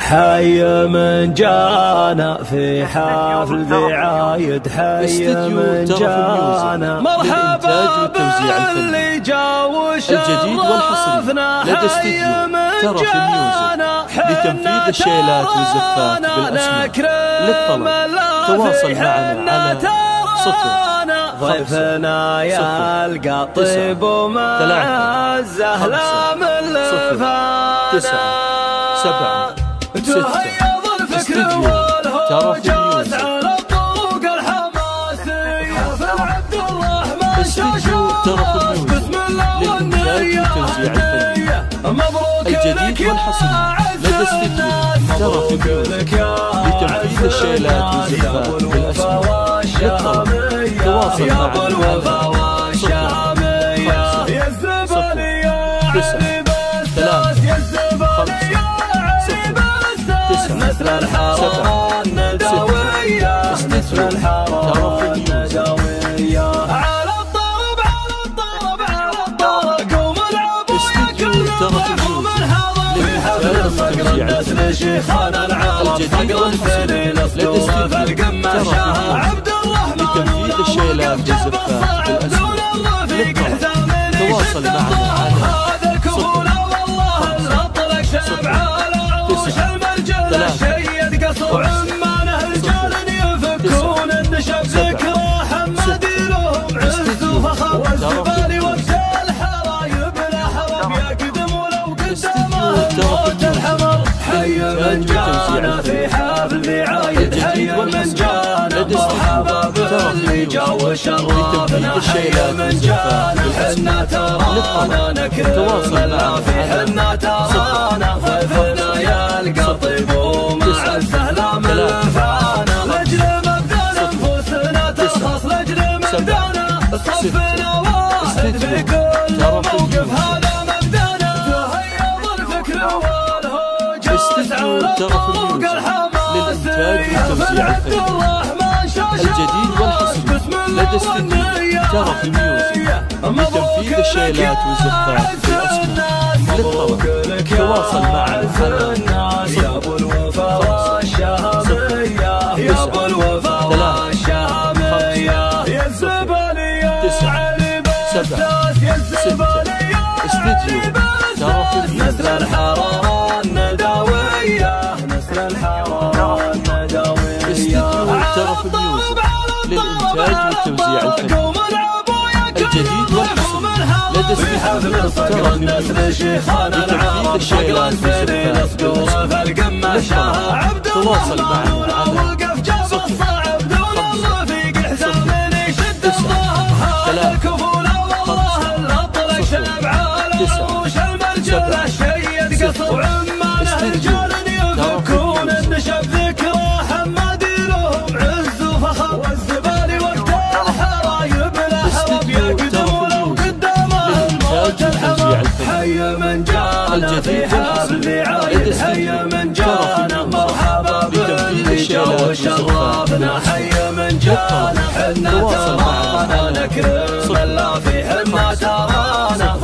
حي من جانا في حفل ذي عايد، حي من جانا مرحبا باللي جا وشرفنا، حي من جانا لتنفيذ الشيلات والزفات بالأسماء. للطلب تواصل معنا على 0 ضيفنا يلقى طيب ومعزه لا من لفانا 9 7 6 تهيض الفكر والهوجات على الطرق الحماسية في عبد الرحمن شاشات بسم الله والنية مبروك الجديد والحصري لدى استديو ترف ميوزك لتنفيذ الشيلات والزفات بالأسماء. للطلب تواصل معنا على 0 5 9 مثل الحرارة الندوية، مثل الحرارة الندوية. على الطرب على الطرب على الطرب قوم العبوا يا كل ضيف ومن حضر في حفل المقدس لشيخنا العرب فقر الفليل اسطورة فالقماشة عبد الرحمن لتنفيذ الشيلات والزفات بالأسماء. للطلب تواصل معنا على 0 شيد قصر عمانه رجال يفكون النشب ذكرى حمادي لهم عز وفخر والزبال وقت الحرايب الاحرم يقدم ولو قدامه الموت الحمر. حي من جانا في حفل ذي عايد، حي من جانا مرحبا باللي جا وشرفنا، حي من جانا حنا ترانا نكرم اللافي، حنا ترانا ضيفنا يلقى طيب ومعزه لا من لفانا. لجل مبدانا نفوسنا ترخص، لجل مبدانا صفنا واحد في كل موقف، هذا مبدانا تهيض الفكر والهوجات على الطرق الحماسية في عبد الرحمن شاشات. الجديد والحصري لدى استديو ترف ميوزك لتنفيذ الشيلات والزفات بالأسماء. للطلب تواصل معنا على 0 يا ابو الوفا والشهامية، يا ابو الوفا والشهامية، يا الزبالية 9 7 يا الزبالية استديو ترف مثل الحرارة الندوية، مثل الحرارة الندوية. استديو ترف ميوزك للإنتاج والتوزيع الفني. الجديد والحصري لدى استديو ترف ميوزك لتنفيذ الشيلات والزفات بالأسماء. للطلب تواصل معنا على 0 حي من جانا في حفل ذي عايد، حي من جانا مرحبا باللي جا وشرفنا، حي من جانا حنا ترانا نكرم اللافي، حنا ترانا